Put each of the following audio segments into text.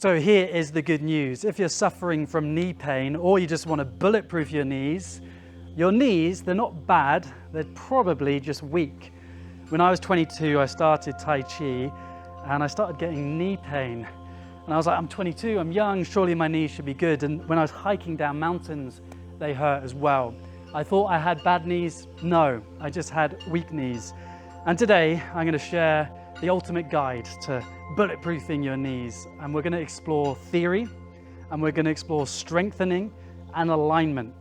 So here is the good news. If you're suffering from knee pain or you just want to bulletproof your knees, they're not bad, they're probably just weak. When I was 22, I started Tai Chi and I started getting knee pain. And I was like, I'm 22, I'm young, surely my knees should be good. And when I was hiking down mountains, they hurt as well. I thought I had bad knees. No, I just had weak knees. And today I'm going to share the ultimate guide to bulletproofing your knees. And we're going to explore theory, and we're going to explore strengthening and alignment.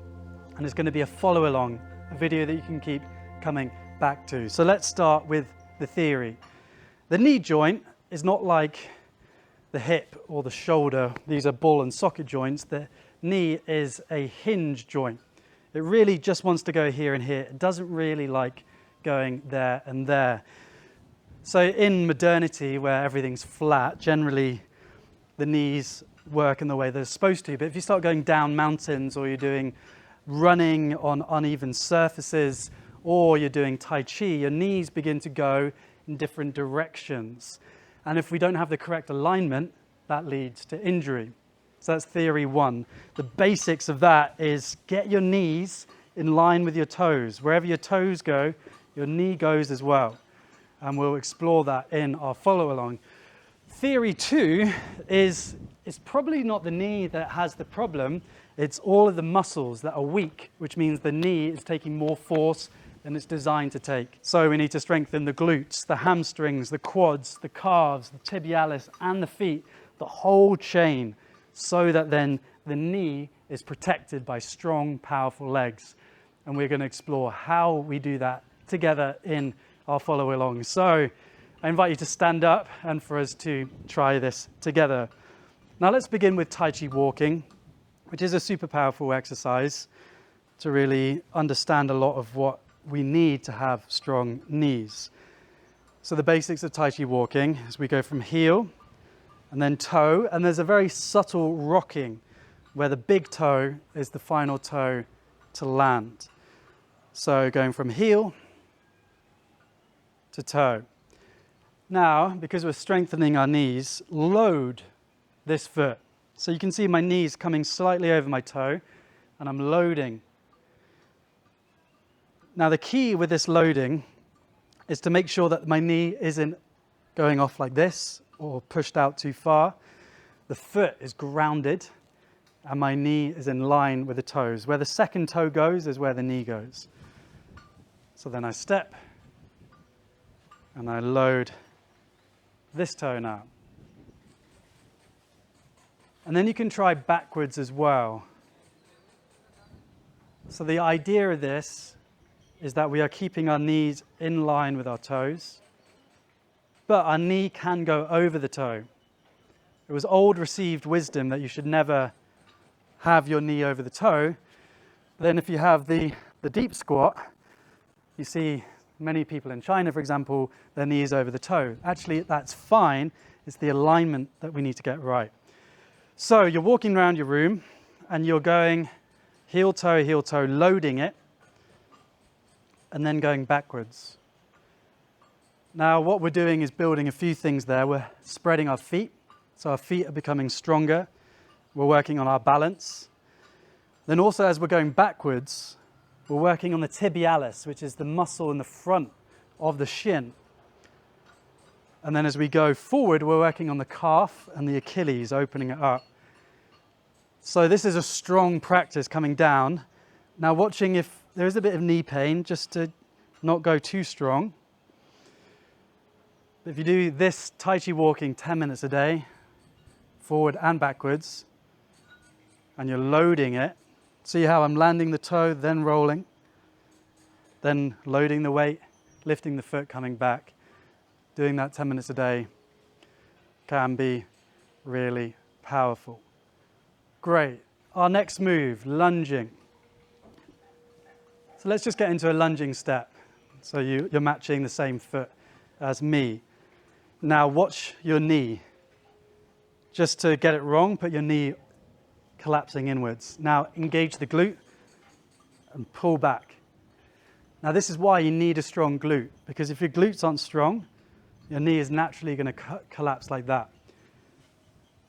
And it's going to be a follow along, a video that you can keep coming back to. So let's start with the theory. The knee joint is not like the hip or the shoulder. These are ball and socket joints. The knee is a hinge joint. It really just wants to go here and here. It doesn't really like going there and there. So in modernity, where everything's flat, generally the knees work in the way they're supposed to. But if you start going down mountains, or you're doing running on uneven surfaces, or you're doing Tai Chi, your knees begin to go in different directions. And if we don't have the correct alignment, that leads to injury. So that's theory one. The basics of that is get your knees in line with your toes. Wherever your toes go, your knee goes as well. And we'll explore that in our follow along. Theory two is it's probably not the knee that has the problem. It's all of the muscles that are weak, which means the knee is taking more force than it's designed to take. So we need to strengthen the glutes, the hamstrings, the quads, the calves, the tibialis, and the feet, the whole chain, so that then the knee is protected by strong, powerful legs. And we're going to explore how we do that together in our follow along. So I invite you to stand up and for us to try this together. Now let's begin with Tai Chi Walking, which is a super powerful exercise to really understand a lot of what we need to have strong knees. So the basics of Tai Chi Walking is we go from heel and then toe, and there's a very subtle rocking where the big toe is the final toe to land. So going from heel to toe. Now, because we're strengthening our knees, load this foot. So you can see my knees coming slightly over my toe, and I'm loading. Now the key with this loading is to make sure that my knee isn't going off like this or pushed out too far. The foot is grounded and my knee is in line with the toes. Where the second toe goes is where the knee goes. So then I step and I load this toe now. And then you can try backwards as well. So the idea of this is that we are keeping our knees in line with our toes, but our knee can go over the toe. It was old received wisdom that you should never have your knee over the toe. Then if you have the deep squat, you see many people in China, for example, their knees over the toe. Actually, that's fine. It's the alignment that we need to get right. So you're walking around your room and you're going heel toe, loading it, and then going backwards. Now what we're doing is building a few things there. We're spreading our feet, so our feet are becoming stronger. We're working on our balance. Then also as we're going backwards, we're working on the tibialis, which is the muscle in the front of the shin. And then as we go forward, we're working on the calf and the Achilles, opening it up. So this is a strong practice coming down. Now watching if there is a bit of knee pain, just to not go too strong. If you do this Tai Chi Walking 10 minutes a day, forward and backwards, and you're loading it, see how I'm landing the toe, then rolling, then loading the weight, lifting the foot, coming back. Doing that 10 minutes a day can be really powerful. Great. Our next move, lunging. So let's just get into a lunging step. So you're matching the same foot as me. Now watch your knee. Just to get it wrong, put your knee collapsing inwards. Now engage the glute and pull back. Now this is why you need a strong glute, because if your glutes aren't strong, your knee is naturally going to collapse like that.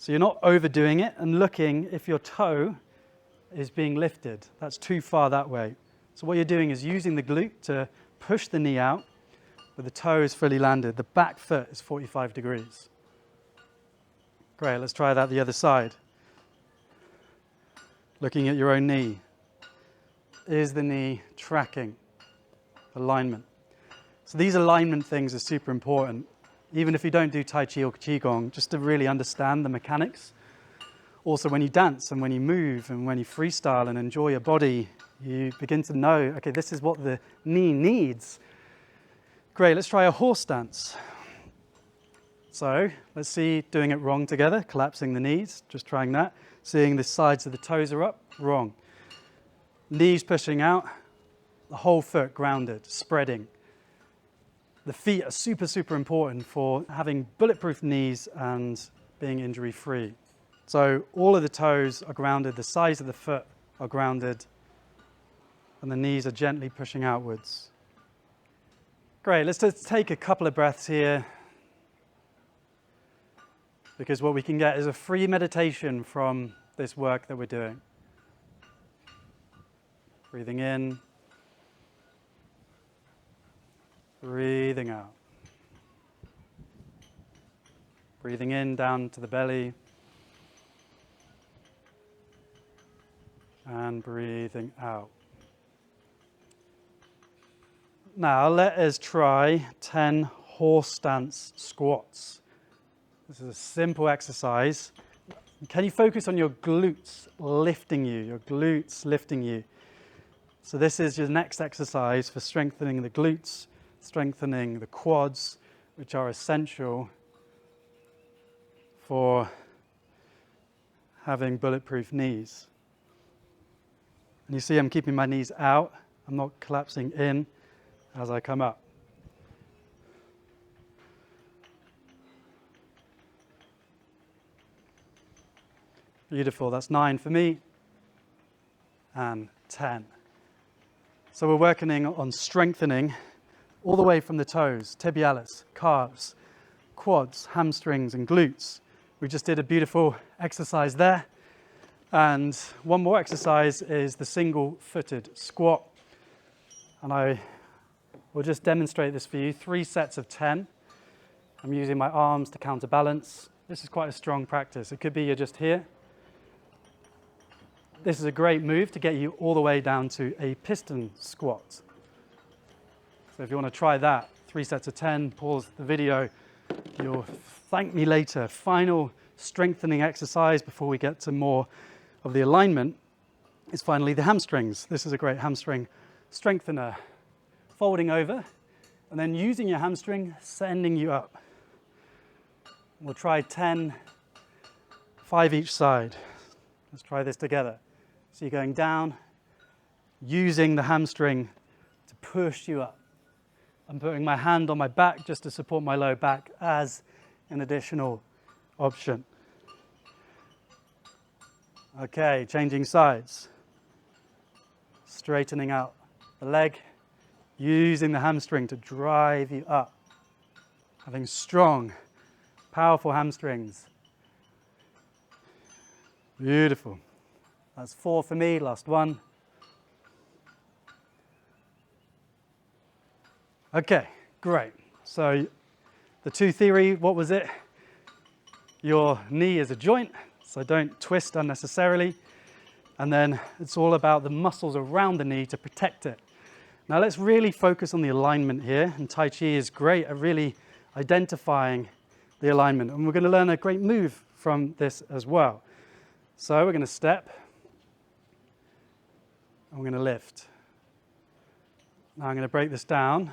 So you're not overdoing it and looking if your toe is being lifted. That's too far that way. So what you're doing is using the glute to push the knee out, but the toe is fully landed. The back foot is 45 degrees. Great, let's try that the other side. Looking at your own knee. Is the knee tracking? Alignment. So these alignment things are super important. Even if you don't do Tai Chi or Qigong, just to really understand the mechanics. Also, when you dance and when you move and when you freestyle and enjoy your body, you begin to know, okay, this is what the knee needs. Great, let's try a horse dance. So let's see doing it wrong together, collapsing the knees, just trying that. Seeing the sides of the toes are up, wrong. Knees pushing out, the whole foot grounded, spreading. The feet are super, super important for having bulletproof knees and being injury free. So all of the toes are grounded, the sides of the foot are grounded, and the knees are gently pushing outwards. Great, let's just take a couple of breaths here, because what we can get is a free meditation from this work that we're doing. Breathing in, breathing out. Breathing in down to the belly, and breathing out. Now let us try 10 horse stance squats. This is a simple exercise. Can you focus on your glutes lifting you, your glutes lifting you? So this is your next exercise for strengthening the glutes, strengthening the quads, which are essential for having bulletproof knees. And you see I'm keeping my knees out. I'm not collapsing in as I come up. Beautiful, that's 9 for me, and 10. So we're working on strengthening all the way from the toes, tibialis, calves, quads, hamstrings, and glutes. We just did a beautiful exercise there. And one more exercise is the single-footed squat. And I will just demonstrate this for you. 3 sets of 10. I'm using my arms to counterbalance. This is quite a strong practice. It could be you're just here. This is a great move to get you all the way down to a piston squat. So if you want to try that, 3 sets of 10, pause the video. You'll thank me later. Final strengthening exercise before we get to more of the alignment is finally the hamstrings. This is a great hamstring strengthener. Folding over and then using your hamstring, sending you up. We'll try 10, 5 each side. Let's try this together. So you're going down, using the hamstring to push you up. I'm putting my hand on my back just to support my low back as an additional option. Okay, changing sides. Straightening out the leg, using the hamstring to drive you up. Having strong, powerful hamstrings. Beautiful. That's 4 for me, last one. Okay, great. So the 2 theory, what was it? Your knee is a joint, so don't twist unnecessarily. And then it's all about the muscles around the knee to protect it. Now let's really focus on the alignment here. And Tai Chi is great at really identifying the alignment. And we're going to learn a great move from this as well. So we're going to step. And we're going to lift. Now I'm going to break this down.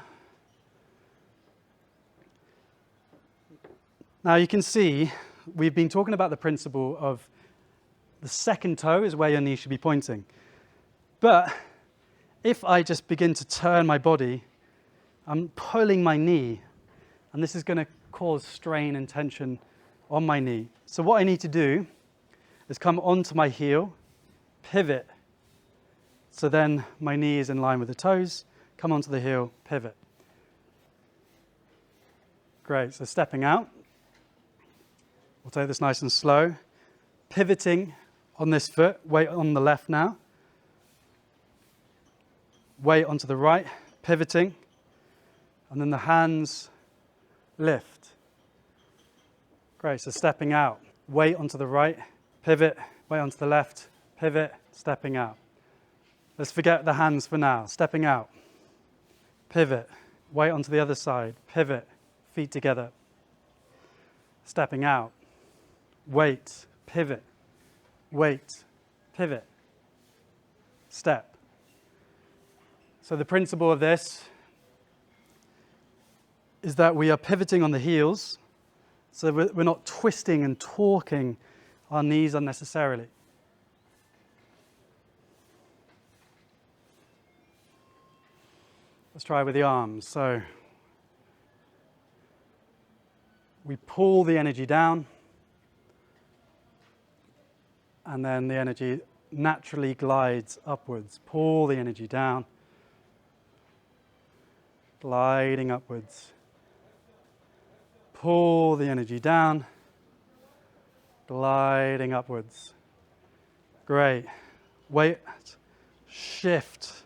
Now you can see we've been talking about the principle of the second toe is where your knee should be pointing. But if I just begin to turn my body, I'm pulling my knee, and this is going to cause strain and tension on my knee. So what I need to do is come onto my heel, pivot. So then my knee is in line with the toes, come onto the heel, pivot. Great, so stepping out. We'll take this nice and slow. Pivoting on this foot, weight on the left now. Weight onto the right, pivoting. And then the hands lift. Great, so stepping out. Weight onto the right, pivot, weight onto the left, pivot, stepping out. Let's forget the hands for now. Stepping out, pivot, weight onto the other side, pivot, feet together. Stepping out, weight, pivot, weight, pivot, step. So the principle of this is that we are pivoting on the heels, so we're not twisting and torquing our knees unnecessarily. Let's try with the arms. So we pull the energy down, and then the energy naturally glides upwards. Pull the energy down, gliding upwards. Pull the energy down, gliding upwards. Great. Weight, shift,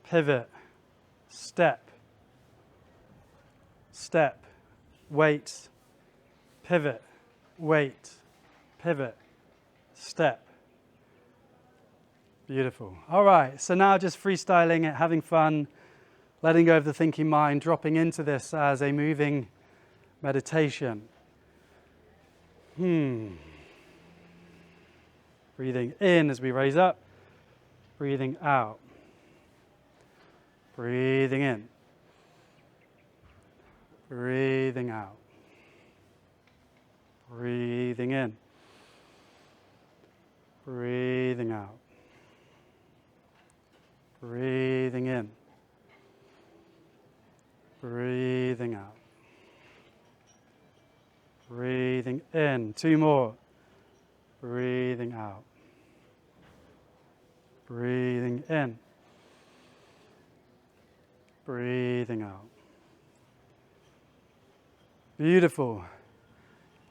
pivot, step, step, weight, pivot, weight, pivot, step. Beautiful. All right, so now just freestyling it, having fun, letting go of the thinking mind, dropping into this as a moving meditation. Breathing in as we raise up, breathing out. Breathing in, breathing out. Breathing in, breathing out. Breathing in, breathing out. Breathing in, 2 more. Breathing out. Breathing in. Breathing out. Beautiful.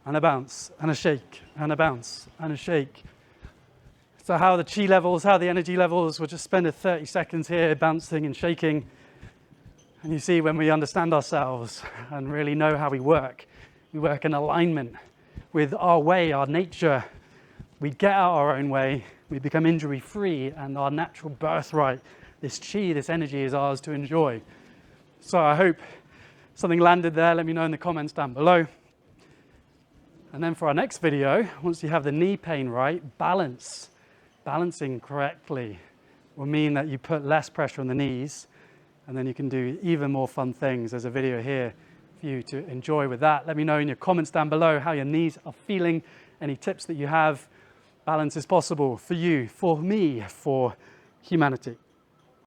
And a bounce, and a shake, and a bounce, and a shake. So how the chi levels, how the energy levels, we'll just spend 30 seconds here bouncing and shaking. And you see when we understand ourselves and really know how we work in alignment with our way, our nature. We get out our own way, we become injury-free, and our natural birthright, this chi, this energy is ours to enjoy. So I hope something landed there. Let me know in the comments down below. And then for our next video, once you have the knee pain right, balancing correctly will mean that you put less pressure on the knees, and then you can do even more fun things. There's a video here for you to enjoy with that. Let me know in your comments down below how your knees are feeling, any tips that you have. Balance is possible for you, for me, for humanity.